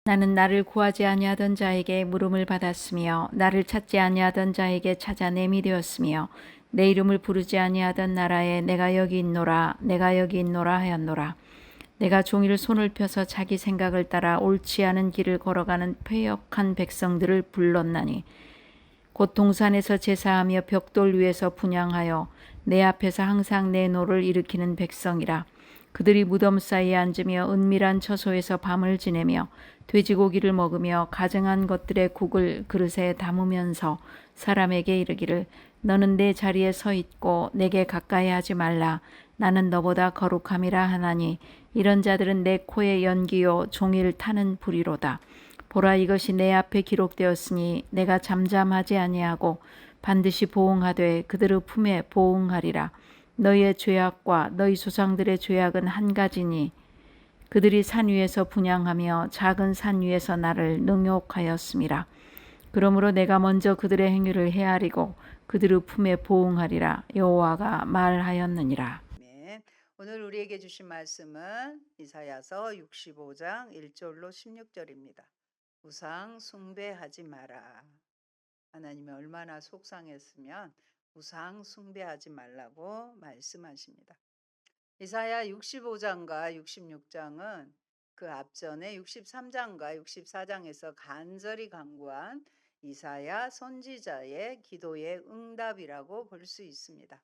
나는 나를 구하지 아니하던 자에게 물음을 받았으며 나를 찾지 아니하던 자에게 찾아냄이 되었으며 내 이름을 부르지 아니하던 나라에 내가 여기 있노라 내가 여기 있노라 하였노라. 내가 종일 손을 펴서 자기 생각을 따라 옳지 않은 길을 걸어가는 패역한 백성들을 불렀나니 곧 동산에서 제사하며 벽돌 위에서 분향하여 내 앞에서 항상 내 노를 일으키는 백성이라. 그들이 무덤 사이에 앉으며 은밀한 처소에서 밤을 지내며 돼지고기를 먹으며 가증한 것들의 국을 그릇에 담으면서 사람에게 이르기를 너는 내 자리에 서 있고 내게 가까이 하지 말라. 나는 너보다 거룩함이라 하나니 이런 자들은 내 코에 연기요 종일 타는 불이로다. 보라, 이것이 내 앞에 기록되었으니 내가 잠잠하지 아니하고 반드시 보응하되 그들의 품에 보응하리라. 너희의 죄악과 너희 조상들의 죄악은 한 가지니 그들이 산 위에서 분향하며 작은 산 위에서 나를 능욕하였음이라. 그러므로 내가 먼저 그들의 행위를 헤아리고 그들의 품에 보응하리라. 여호와가 말하였느니라. 아멘. 오늘 우리에게 주신 말씀은 이사야서 65장 1절로 16절입니다. 우상 숭배하지 마라. 하나님이 얼마나 속상했으면 우상 숭배하지 말라고 말씀하십니다. 이사야 65장과 66장은 그 앞전에 63장과 64장에서 간절히 간구한 이사야 선지자의 기도의 응답이라고 볼 수 있습니다.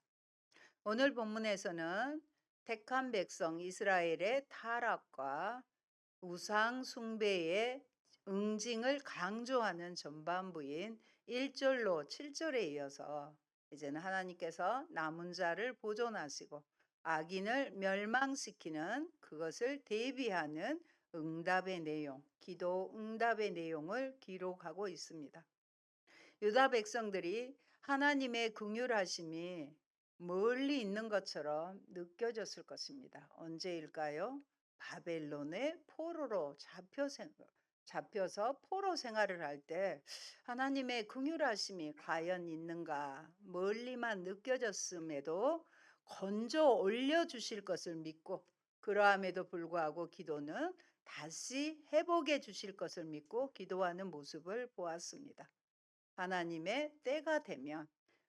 오늘 본문에서는 택한 백성 이스라엘의 타락과 우상 숭배의 응징을 강조하는 전반부인 1절로 7절에 이어서 이제는 하나님께서 남은 자를 보존하시고 악인을 멸망시키는 그것을 대비하는 응답의 내용, 기도 응답의 내용을 기록하고 있습니다. 유다 백성들이 하나님의 긍휼하심이 멀리 있는 것처럼 느껴졌을 것입니다. 언제일까요? 바벨론의 포로로 잡혀서 포로 생활을 할 때 하나님의 긍휼하심이 과연 있는가 멀리만 느껴졌음에도 건져 올려 주실 것을 믿고 그러함에도 불구하고 기도는 다시 회복해 주실 것을 믿고 기도하는 모습을 보았습니다. 하나님의 때가 되면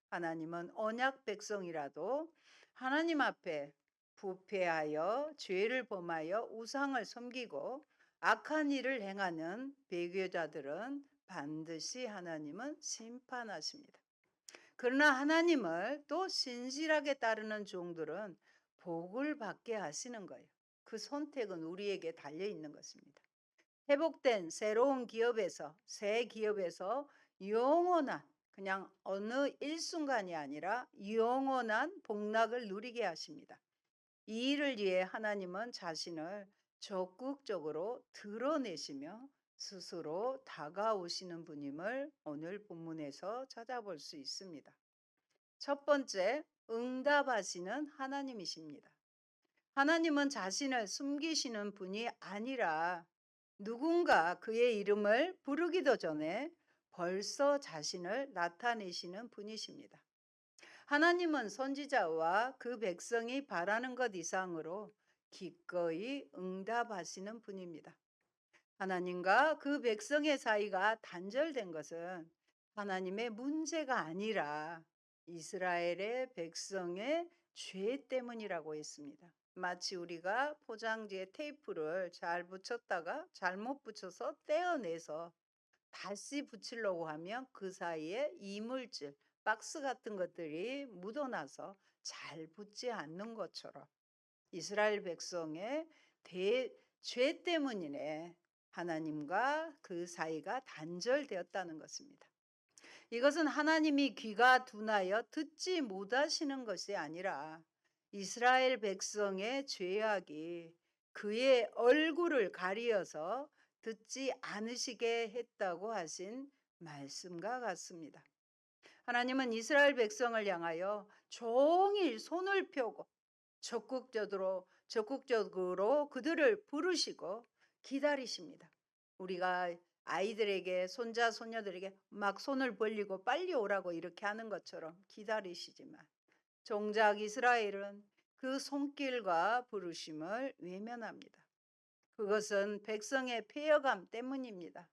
하나님은 언약 백성이라도 하나님 앞에 부패하여 죄를 범하여 우상을 섬기고 악한 일을 행하는 배교자들은 반드시 하나님은 심판하십니다. 그러나 하나님을 또 신실하게 따르는 종들은 복을 받게 하시는 거예요. 그 선택은 우리에게 달려 있는 것입니다. 회복된 새로운 기업에서 새 기업에서 영원한 그냥 어느 일순간이 아니라 영원한 복락을 누리게 하십니다. 이 일을 위해 하나님은 자신을 적극적으로 드러내시며 스스로 다가오시는 분임을 오늘 본문에서 찾아볼 수 있습니다. 첫 번째, 응답하시는 하나님이십니다. 하나님은 자신을 숨기시는 분이 아니라 누군가 그의 이름을 부르기도 전에 벌써 자신을 나타내시는 분이십니다. 하나님은 선지자와 그 백성이 바라는 것 이상으로 기꺼이 응답하시는 분입니다. 하나님과 그 백성의 사이가 단절된 것은 하나님의 문제가 아니라 이스라엘의 백성의 죄 때문이라고 했습니다. 마치 우리가 포장지에 테이프를 잘 붙였다가 잘못 붙여서 떼어내서 다시 붙이려고 하면 그 사이에 이물질, 박스 같은 것들이 묻어나서 잘 붙지 않는 것처럼 이스라엘 백성의 죄 때문이네 하나님과 그 사이가 단절되었다는 것입니다. 이것은 하나님이 귀가 둔하여 듣지 못하시는 것이 아니라 이스라엘 백성의 죄악이 그의 얼굴을 가리어서 듣지 않으시게 했다고 하신 말씀과 같습니다. 하나님은 이스라엘 백성을 향하여 종일 손을 펴고 적극적으로 그들을 부르시고 기다리십니다. 우리가 아이들에게 손자 손녀들에게 막 손을 벌리고 빨리 오라고 이렇게 하는 것처럼 기다리시지만 정작 이스라엘은 그 손길과 부르심을 외면합니다. 그것은 백성의 패역감 때문입니다.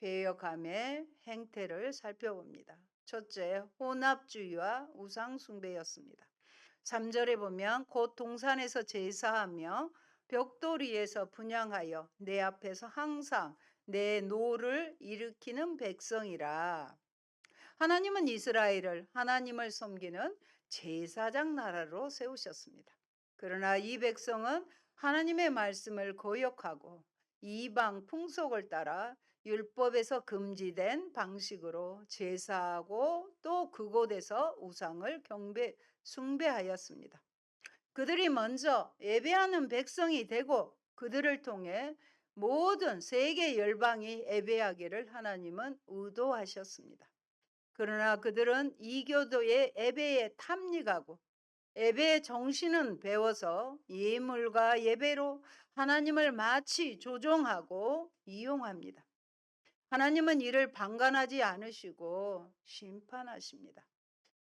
패역감의 행태를 살펴봅니다. 첫째, 혼합주의와 우상숭배였습니다. 3절에 보면 곧 동산에서 제사하며 벽돌위에서 분향하여 내 앞에서 항상 내 노를 일으키는 백성이라. 하나님은 이스라엘을 하나님을 섬기는 제사장 나라로 세우셨습니다. 그러나 이 백성은 하나님의 말씀을 거역하고 이방 풍속을 따라 율법에서 금지된 방식으로 제사하고 또 그곳에서 우상을 숭배하였습니다. 그들이 먼저 예배하는 백성이 되고 그들을 통해 모든 세계 열방이 예배하기를 하나님은 의도하셨습니다. 그러나 그들은 이교도의 예배에 탐닉하고 예배의 정신은 배워서 예물과 예배로 하나님을 마치 조종하고 이용합니다. 하나님은 이를 방관하지 않으시고 심판하십니다.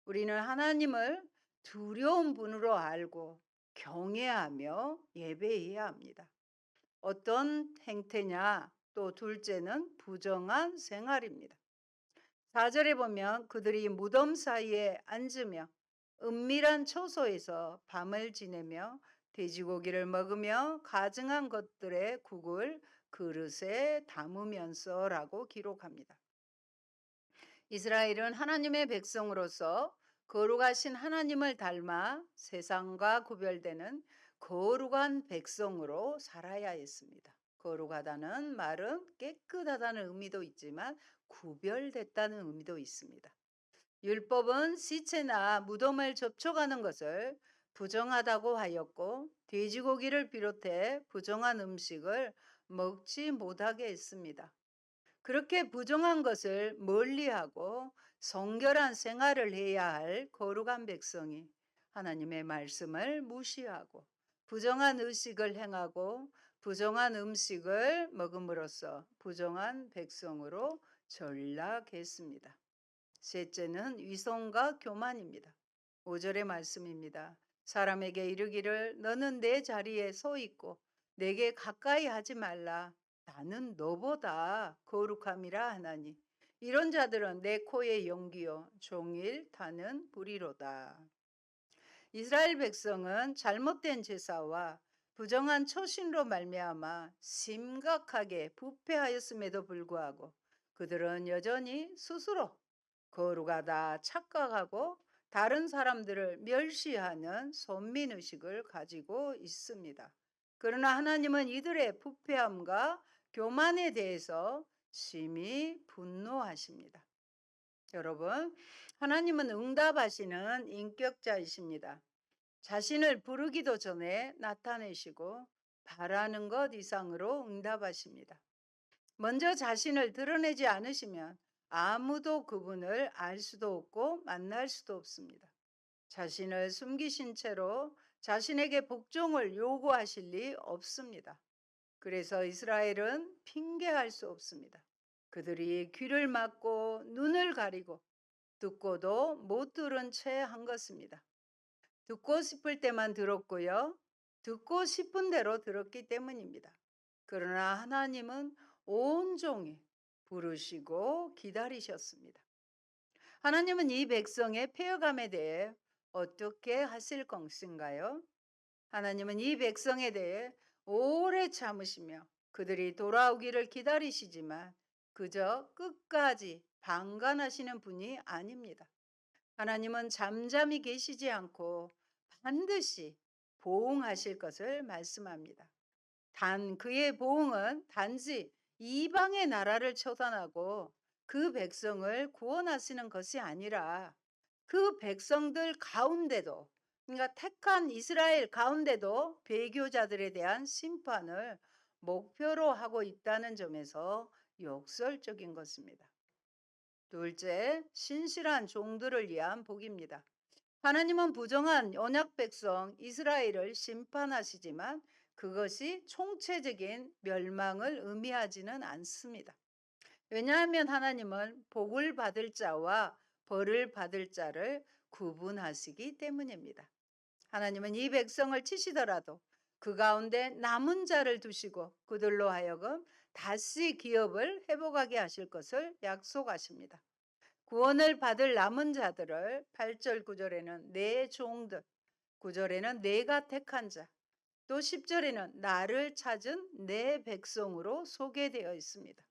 우리는 하나님을 두려운 분으로 알고 경외하며 예배해야 합니다. 어떤 행태냐? 또 둘째는 부정한 생활입니다. 4절에 보면 그들이 무덤 사이에 앉으며 은밀한 처소에서 밤을 지내며 돼지고기를 먹으며 가증한 것들의 국을 그릇에 담으면서라고 기록합니다. 이스라엘은 하나님의 백성으로서 거룩하신 하나님을 닮아 세상과 구별되는 거룩한 백성으로 살아야 했습니다. 거룩하다는 말은 깨끗하다는 의미도 있지만 구별됐다는 의미도 있습니다. 율법은 시체나 무덤을 접촉하는 것을 부정하다고 하였고 돼지고기를 비롯해 부정한 음식을 먹지 못하게 했습니다. 그렇게 부정한 것을 멀리하고 성결한 생활을 해야 할 거룩한 백성이 하나님의 말씀을 무시하고 부정한 의식을 행하고 부정한 음식을 먹음으로써 부정한 백성으로 전락했습니다. 셋째는 위선과 교만입니다. 5절의 말씀입니다. 사람에게 이르기를 너는 내 자리에 서 있고 내게 가까이 하지 말라. 나는 너보다 거룩함이라 하나니 이런 자들은 내 코의 연기요 종일 타는 불이로다. 이스라엘 백성은 잘못된 제사와 부정한 처신으로 말미암아 심각하게 부패하였음에도 불구하고 그들은 여전히 스스로 거룩하다 착각하고 다른 사람들을 멸시하는 선민의식을 가지고 있습니다. 그러나 하나님은 이들의 부패함과 교만에 대해서 심히 분노하십니다. 여러분, 하나님은 응답하시는 인격자이십니다. 자신을 부르기도 전에 나타내시고 바라는 것 이상으로 응답하십니다. 먼저 자신을 드러내지 않으시면 아무도 그분을 알 수도 없고 만날 수도 없습니다. 자신을 숨기신 채로 자신에게 복종을 요구하실 리 없습니다. 그래서 이스라엘은 핑계할 수 없습니다. 그들이 귀를 막고 눈을 가리고 듣고도 못 들은 채 한 것입니다. 듣고 싶을 때만 들었고요. 듣고 싶은 대로 들었기 때문입니다. 그러나 하나님은 온종일 부르시고 기다리셨습니다. 하나님은 이 백성의 폐역함에 대해 어떻게 하실 것인가요? 하나님은 이 백성에 대해 오래 참으시며 그들이 돌아오기를 기다리시지만 그저 끝까지 방관하시는 분이 아닙니다. 하나님은 잠잠히 계시지 않고 반드시 보응하실 것을 말씀합니다. 단 그의 보응은 단지 이방의 나라를 처단하고 그 백성을 구원하시는 것이 아니라 그 백성들 가운데도 그러니까 택한 이스라엘 가운데도 배교자들에 대한 심판을 목표로 하고 있다는 점에서 역설적인 것입니다. 둘째, 신실한 종들을 위한 복입니다. 하나님은 부정한 언약 백성 이스라엘을 심판하시지만 그것이 총체적인 멸망을 의미하지는 않습니다. 왜냐하면 하나님은 복을 받을 자와 벌을 받을 자를 구분하시기 때문입니다. 하나님은 이 백성을 치시더라도 그 가운데 남은 자를 두시고 그들로 하여금 다시 기업을 회복하게 하실 것을 약속하십니다. 구원을 받을 남은 자들을 8절 9절에는 내 종들, 9절에는 내가 택한 자, 또 10절에는 나를 찾은 내 백성으로 소개되어 있습니다.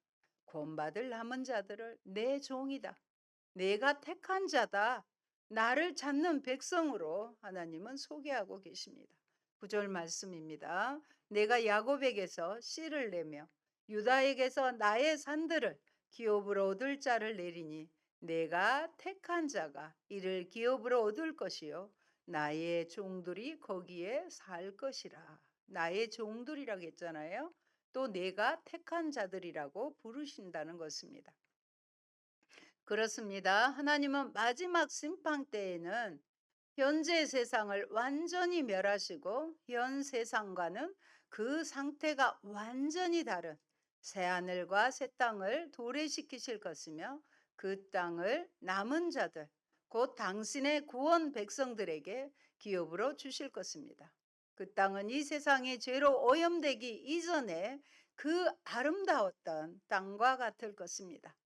구원받을 남은 자들을 내 종이다. 내가 택한 자다. 나를 찾는 백성으로 하나님은 소개하고 계십니다. 9절 말씀입니다. 내가 야곱에게서 씨를 내며 유다에게서 나의 산들을 기업으로 얻을 자를 내리니 내가 택한 자가 이를 기업으로 얻을 것이요 나의 종들이 거기에 살 것이라. 나의 종들이라고 했잖아요. 또 내가 택한 자들이라고 부르신다는 것입니다. 그렇습니다. 하나님은 마지막 심판 때에는 현재 세상을 완전히 멸하시고 현 세상과는 그 상태가 완전히 다른 새하늘과 새 땅을 도래시키실 것이며 그 땅을 남은 자들, 곧 당신의 구원 백성들에게 기업으로 주실 것입니다. 그 땅은 이 세상이 죄로 오염되기 이전에 그 아름다웠던 땅과 같을 것입니다.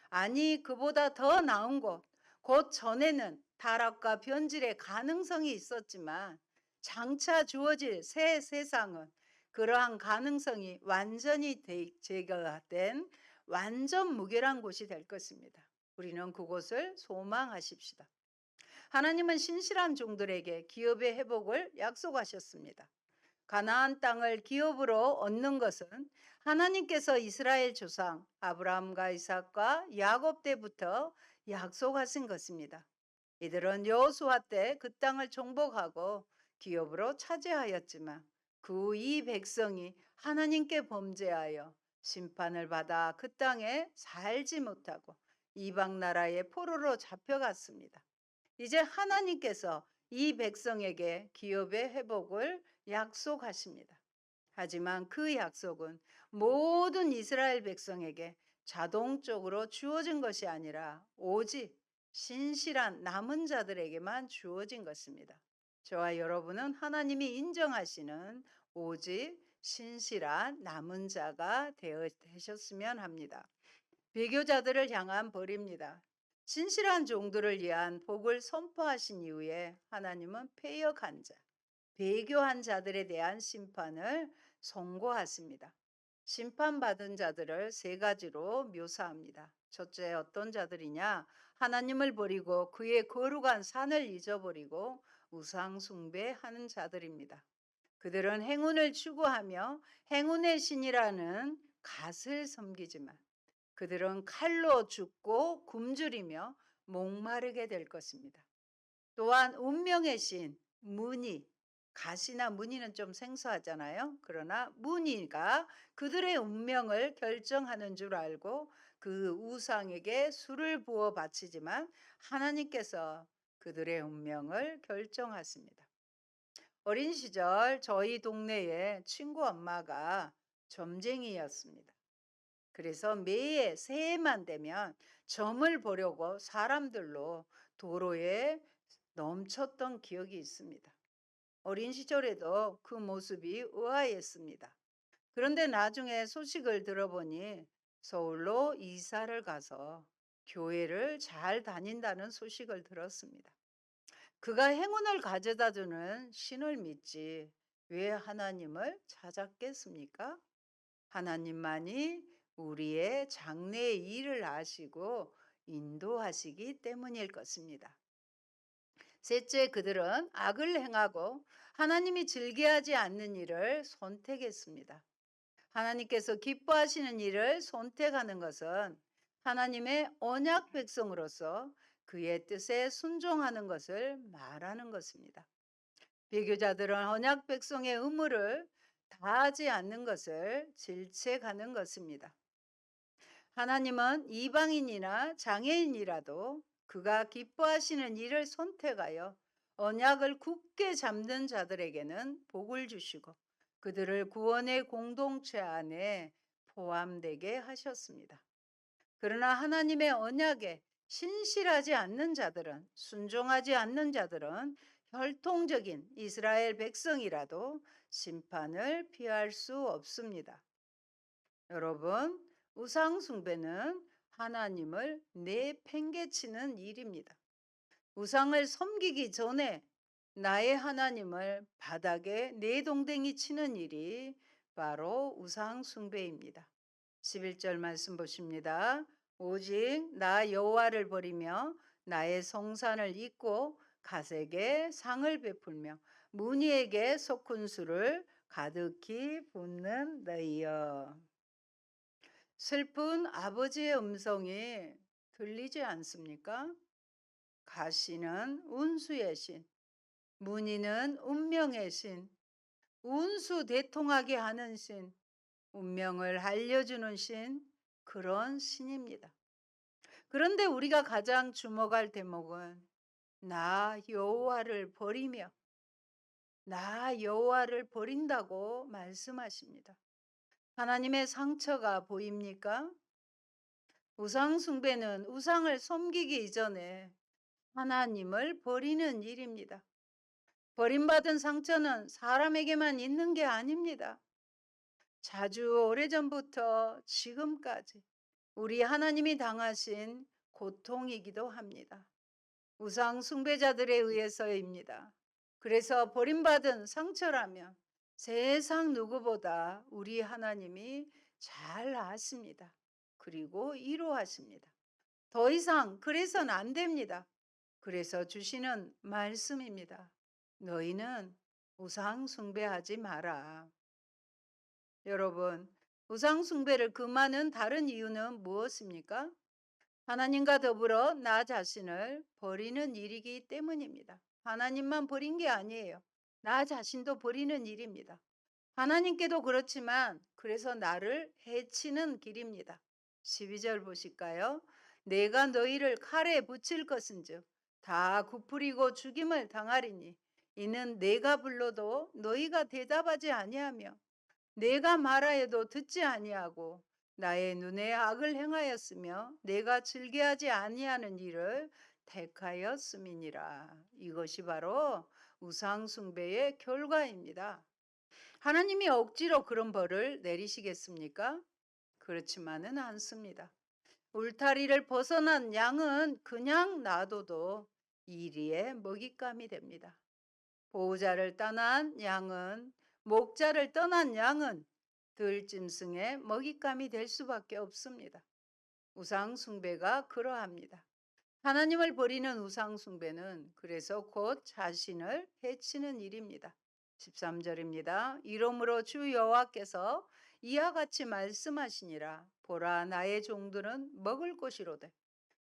아니, 그보다 더 나은 곳, 곧 전에는 타락과 변질의 가능성이 있었지만 장차 주어질 새 세상은 그러한 가능성이 완전히 제거된 완전 무결한 곳이 될 것입니다. 우리는 그곳을 소망하십시다. 하나님은 신실한 종들에게 기업의 회복을 약속하셨습니다. 가나안 땅을 기업으로 얻는 것은 하나님께서 이스라엘 조상 아브라함과 이삭과 야곱 때부터 약속하신 것입니다. 이들은 여호수아 때 그 땅을 정복하고 기업으로 차지하였지만 그 이 백성이 하나님께 범죄하여 심판을 받아 그 땅에 살지 못하고 이방 나라의 포로로 잡혀갔습니다. 이제 하나님께서 이 백성에게 기업의 회복을 약속하십니다. 하지만 그 약속은 모든 이스라엘 백성에게 자동적으로 주어진 것이 아니라 오직 신실한 남은 자들에게만 주어진 것입니다. 저와 여러분은 하나님이 인정하시는 오직 신실한 남은 자가 되셨으면 합니다. 배교자들을 향한 벌입니다. 진실한 종들을 위한 복을 선포하신 이후에 하나님은 패역한 자, 배교한 자들에 대한 심판을 선고하십니다. 심판받은 자들을 세 가지로 묘사합니다. 첫째, 어떤 자들이냐? 하나님을 버리고 그의 거룩한 산을 잊어버리고 우상 숭배하는 자들입니다. 그들은 행운을 추구하며 행운의 신이라는 갓을 섬기지만 그들은 칼로 죽고 굶주리며 목마르게 될 것입니다. 또한 운명의 신 무니, 갓이나 무니는 좀 생소하잖아요. 그러나 무니가 그들의 운명을 결정하는 줄 알고 그 우상에게 술을 부어 바치지만 하나님께서 그들의 운명을 결정하십니다. 어린 시절 저희 동네에 친구 엄마가 점쟁이였습니다. 그래서 매해 새해만 되면 점을 보려고 사람들로 도로에 넘쳤던 기억이 있습니다. 어린 시절에도 그 모습이 의아했습니다. 그런데 나중에 소식을 들어보니 서울로 이사를 가서 교회를 잘 다닌다는 소식을 들었습니다. 그가 행운을 가져다 주는 신을 믿지 왜 하나님을 찾았겠습니까? 하나님만이 우리의 장래의 일을 아시고 인도하시기 때문일 것입니다. 셋째, 그들은 악을 행하고 하나님이 즐겨하지 않는 일을 선택했습니다. 하나님께서 기뻐하시는 일을 선택하는 것은 하나님의 언약 백성으로서 그의 뜻에 순종하는 것을 말하는 것입니다. 배교자들은 언약 백성의 의무를 다하지 않는 것을 질책하는 것입니다. 하나님은 이방인이나 장애인이라도 그가 기뻐하시는 일을 선택하여 언약을 굳게 잡는 자들에게는 복을 주시고 그들을 구원의 공동체 안에 포함되게 하셨습니다. 그러나 하나님의 언약에 신실하지 않는 자들은, 순종하지 않는 자들은 혈통적인 이스라엘 백성이라도 심판을 피할 수 없습니다. 여러분, 우상숭배는 하나님을 내팽개치는 일입니다. 우상을 섬기기 전에 나의 하나님을 바닥에 내동댕이 치는 일이 바로 우상숭배입니다. 11절 말씀 보십니다. 오직 나 여호와를 버리며 나의 성산을 잊고 가색에 상을 베풀며 무니에게 속군수를 가득히 붓는 너희여. 슬픈 아버지의 음성이 들리지 않습니까? 가시는 운수의 신, 문의는 운명의 신, 운수 대통하게 하는 신, 운명을 알려주는 신, 그런 신입니다. 그런데 우리가 가장 주목할 대목은 나 여호와를 버리며 나 여호와를 버린다고 말씀하십니다. 하나님의 상처가 보입니까? 우상 숭배는 우상을 섬기기 이전에 하나님을 버리는 일입니다. 버림받은 상처는 사람에게만 있는 게 아닙니다. 자주 오래전부터 지금까지 우리 하나님이 당하신 고통이기도 합니다. 우상 숭배자들에 의해서입니다. 그래서 버림받은 상처라면 세상 누구보다 우리 하나님이 잘 아십니다. 그리고 위로하십니다. 더 이상 그래서는 안 됩니다. 그래서 주시는 말씀입니다. 너희는 우상 숭배하지 마라. 여러분, 우상 숭배를 금하는 다른 이유는 무엇입니까? 하나님과 더불어 나 자신을 버리는 일이기 때문입니다. 하나님만 버린 게 아니에요. 나 자신도 버리는 일입니다. 하나님께도 그렇지만 그래서 나를 해치는 길입니다. 12절 보실까요? 내가 너희를 칼에 붙일 것은즉 다 굽으리고 죽임을 당하리니 이는 내가 불러도 너희가 대답하지 아니하며 내가 말하여도 듣지 아니하고 나의 눈에 악을 행하였으며 내가 즐겨하지 아니하는 일을 택하였음이니라. 이것이 바로 우상 숭배의 결과입니다. 하나님이 억지로 그런 벌을 내리시겠습니까? 그렇지만은 않습니다. 울타리를 벗어난 양은 그냥 놔둬도 이리에 먹잇감이 됩니다. 보호자를 떠난 양은, 목자를 떠난 양은 들짐승의 먹잇감이 될 수밖에 없습니다. 우상 숭배가 그러합니다. 하나님을 버리는 우상 숭배는 그래서 곧 자신을 해치는 일입니다. 13절입니다. 이러므로 주 여호와께서 이와 같이 말씀하시니라. 보라, 나의 종들은 먹을 것이로되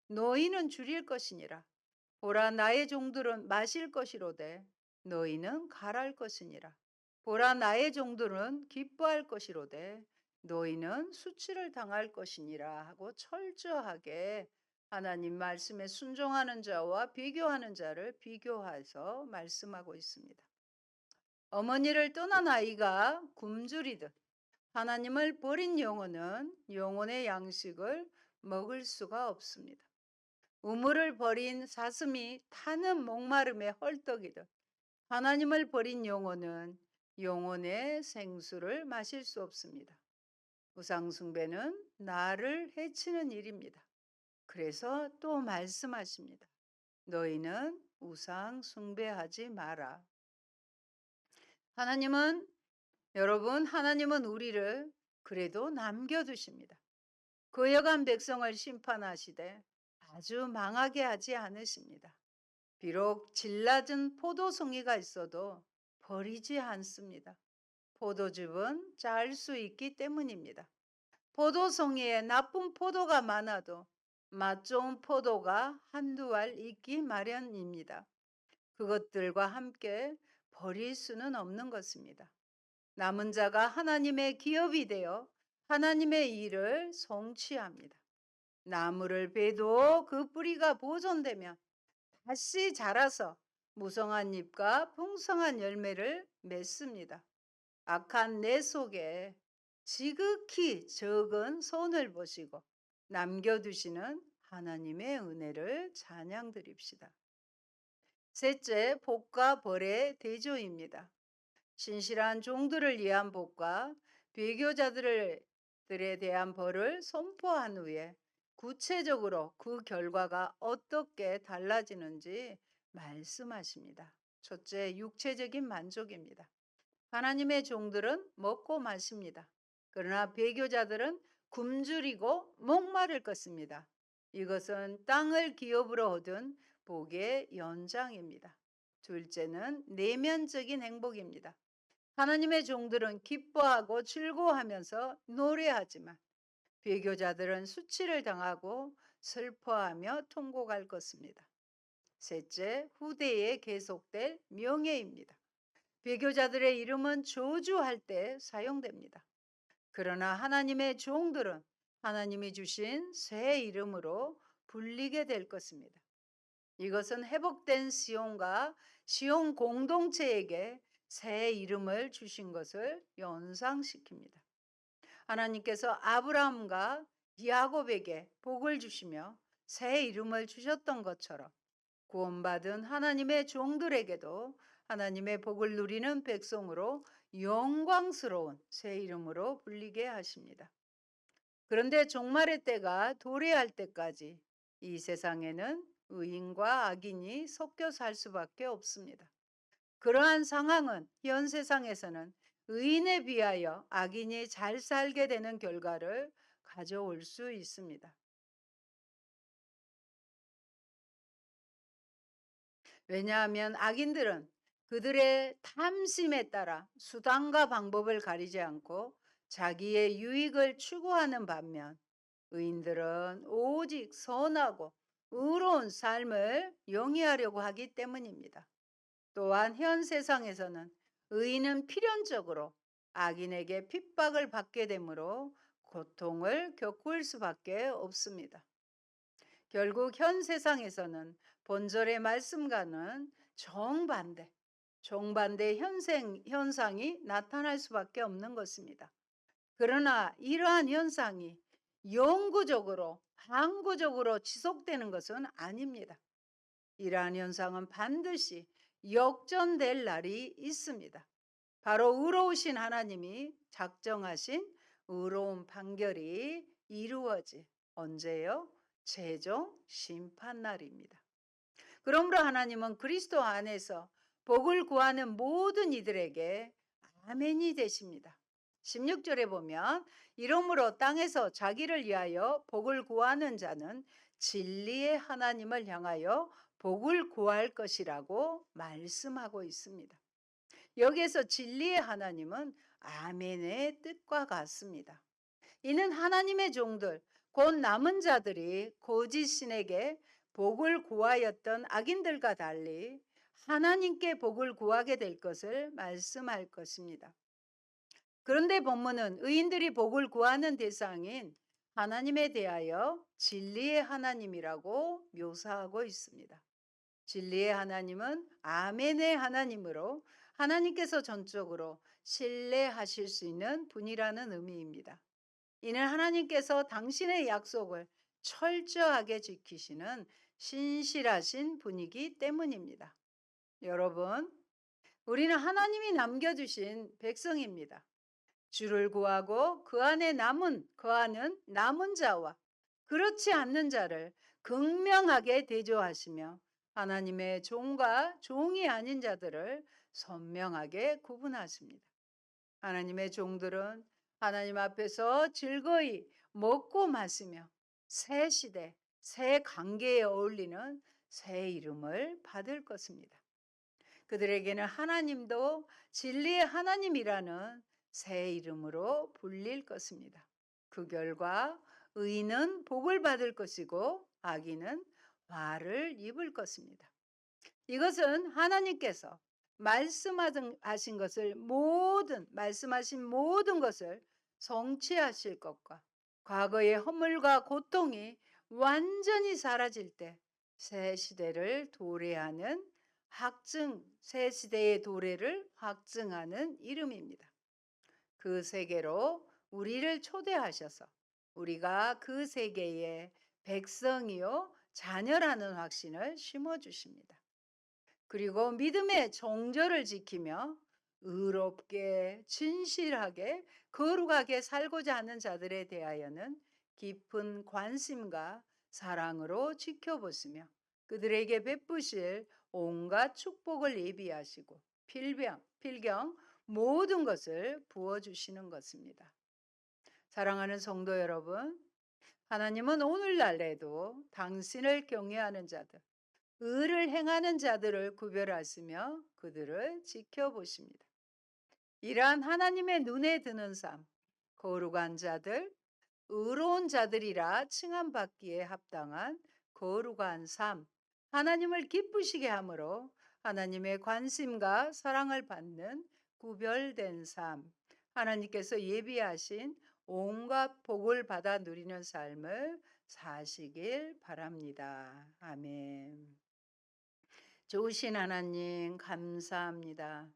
너희는 줄일 것이니라. 보라, 나의 종들은 마실 것이로되 너희는 갈할 것이니라. 보라, 나의 종들은 기뻐할 것이로되 너희는 수치를 당할 것이니라 하고 철저하게 하나님 말씀에 순종하는 자와 비교하는 자를 비교해서 말씀하고 있습니다. 어머니를 떠난 아이가 굶주리듯 하나님을 버린 영혼은 영혼의 양식을 먹을 수가 없습니다. 우물을 버린 사슴이 타는 목마름에 헐떡이듯 하나님을 버린 영혼은 영혼의 생수를 마실 수 없습니다. 우상숭배는 나를 해치는 일입니다. 그래서 또 말씀하십니다. 너희는 우상숭배하지 마라. 하나님은 우리를 그래도 남겨두십니다. 거여간 백성을 심판하시되 아주 망하게 하지 않으십니다. 비록 질낮은 포도송이가 있어도 버리지 않습니다. 포도즙은 짤 수 있기 때문입니다. 포도송이에 나쁜 포도가 많아도 맛 좋은 포도가 한두 알 있기 마련입니다. 그것들과 함께 버릴 수는 없는 것입니다. 남은 자가 하나님의 기업이 되어 하나님의 일을 성취합니다. 나무를 베도 그 뿌리가 보존되면 다시 자라서 무성한 잎과 풍성한 열매를 맺습니다. 악한 내 속에 지극히 적은 손을 보시고 남겨두시는 하나님의 은혜를 찬양드립시다. 셋째, 복과 벌의 대조입니다. 신실한 종들을 위한 복과 배교자들에 대한 벌을 선포한 후에 구체적으로 그 결과가 어떻게 달라지는지 말씀하십니다. 첫째, 육체적인 만족입니다. 하나님의 종들은 먹고 마십니다. 그러나 배교자들은 굶주리고 목마를 것입니다. 이것은 땅을 기업으로 얻은 복의 연장입니다. 둘째는 내면적인 행복입니다. 하나님의 종들은 기뻐하고 즐거워하면서 노래하지만 배교자들은 수치를 당하고 슬퍼하며 통곡할 것입니다. 셋째, 후대에 계속될 명예입니다. 배교자들의 이름은 저주할 때 사용됩니다. 그러나 하나님의 종들은 하나님이 주신 새 이름으로 불리게 될 것입니다. 이것은 회복된 시온과 시온 공동체에게 새 이름을 주신 것을 연상시킵니다. 하나님께서 아브라함과 야곱에게 복을 주시며 새 이름을 주셨던 것처럼 구원받은 하나님의 종들에게도 하나님의 복을 누리는 백성으로 영광스러운 새 이름으로 불리게 하십니다. 그런데 종말의 때가 도래할 때까지 이 세상에는 의인과 악인이 섞여 살 수밖에 없습니다. 그러한 상황은 현 세상에서는 의인에 비하여 악인이 잘 살게 되는 결과를 가져올 수 있습니다. 왜냐하면 악인들은 그들의 탐심에 따라 수단과 방법을 가리지 않고 자기의 유익을 추구하는 반면 의인들은 오직 선하고 의로운 삶을 영위하려고 하기 때문입니다. 또한 현 세상에서는 의인은 필연적으로 악인에게 핍박을 받게 되므로 고통을 겪을 수밖에 없습니다. 결국 현 세상에서는 본절의 말씀과는 정반대 현상이 나타날 수밖에 없는 것입니다. 그러나 이러한 현상이 영구적으로, 항구적으로 지속되는 것은 아닙니다. 이러한 현상은 반드시 역전될 날이 있습니다. 바로 의로우신 하나님이 작정하신 의로운 판결이 이루어지 언제요? 최종 심판 날입니다. 그러므로 하나님은 그리스도 안에서 복을 구하는 모든 이들에게 아멘이 되십니다. 16절에 보면 이러므로 땅에서 자기를 위하여 복을 구하는 자는 진리의 하나님을 향하여 복을 구할 것이라고 말씀하고 있습니다. 여기에서 진리의 하나님은 아멘의 뜻과 같습니다. 이는 하나님의 종들, 곧 남은 자들이 거짓 신에게 복을 구하였던 악인들과 달리 하나님께 복을 구하게 될 것을 말씀할 것입니다. 그런데 본문은 의인들이 복을 구하는 대상인 하나님에 대하여 진리의 하나님이라고 묘사하고 있습니다. 진리의 하나님은 아멘의 하나님으로 하나님께서 전적으로 신뢰하실 수 있는 분이라는 의미입니다. 이는 하나님께서 당신의 약속을 철저하게 지키시는 신실하신 분이기 때문입니다. 여러분, 우리는 하나님이 남겨주신 백성입니다. 주를 구하고 거하는 남은 자와 그렇지 않는 자를 극명하게 대조하시며 하나님의 종과 종이 아닌 자들을 선명하게 구분하십니다. 하나님의 종들은 하나님 앞에서 즐거이 먹고 마시며 새 시대, 새 관계에 어울리는 새 이름을 받을 것입니다. 그들에게는 하나님도 진리의 하나님이라는 새 이름으로 불릴 것입니다. 그 결과 의인은 복을 받을 것이고 악인은 화를 입을 것입니다. 이것은 하나님께서 말씀하신 모든 것을 성취하실 것과 과거의 허물과 고통이 완전히 사라질 때 새 시대를 도래하는 새 시대의 도래를 확증하는 이름입니다. 그 세계로 우리를 초대하셔서 우리가 그 세계의 백성이요 자녀라는 확신을 심어주십니다. 그리고 믿음의 정절을 지키며 의롭게 진실하게 거룩하게 살고자 하는 자들에 대하여는 깊은 관심과 사랑으로 지켜보시며 그들에게 베푸실 온갖 축복을 예비하시고 필경 모든 것을 부어주시는 것입니다. 사랑하는 성도 여러분, 하나님은 오늘날에도 당신을 경외하는 자들, 의를 행하는 자들을 구별하시며 그들을 지켜보십니다. 이러한 하나님의 눈에 드는 삶, 거룩한 자들, 의로운 자들이라 칭함받기에 합당한 거룩한 삶, 하나님을 기쁘시게 함으로 하나님의 관심과 사랑을 받는 구별된 삶, 하나님께서 예비하신 온갖 복을 받아 누리는 삶을 사시길 바랍니다. 아멘. 좋으신 하나님, 감사합니다.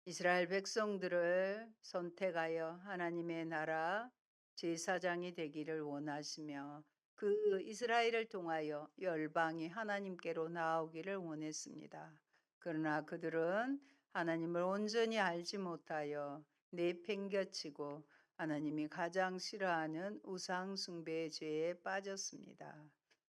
이스라엘 백성들을 선택하여 하나님의 나라 제사장이 되기를 원하시며 그 이스라엘을 통하여 열방이 하나님께로 나오기를 원했습니다. 그러나 그들은 하나님을 온전히 알지 못하여 내팽겨치고 하나님이 가장 싫어하는 우상 숭배의 죄에 빠졌습니다.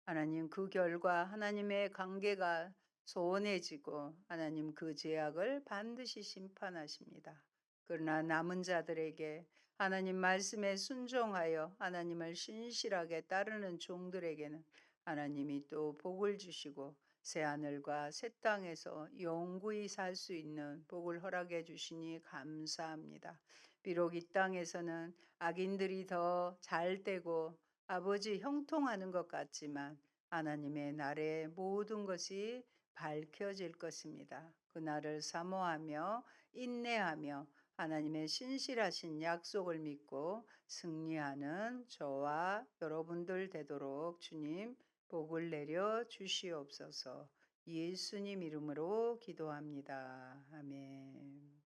하나님, 그 결과 하나님의 관계가 소원해지고 하나님 그 죄악을 반드시 심판하십니다. 그러나 남은 자들에게 하나님 말씀에 순종하여 하나님을 신실하게 따르는 종들에게는 하나님이 또 복을 주시고 새하늘과 새 땅에서 영구히 살 수 있는 복을 허락해 주시니 감사합니다. 비록 이 땅에서는 악인들이 더 잘되고 아버지 형통하는 것 같지만 하나님의 날에 모든 것이 밝혀질 것입니다. 그날을 사모하며 인내하며 하나님의 신실하신 약속을 믿고 승리하는 저와 여러분들 되도록 주님 복을 내려 주시옵소서. 예수님 이름으로 기도합니다. 아멘.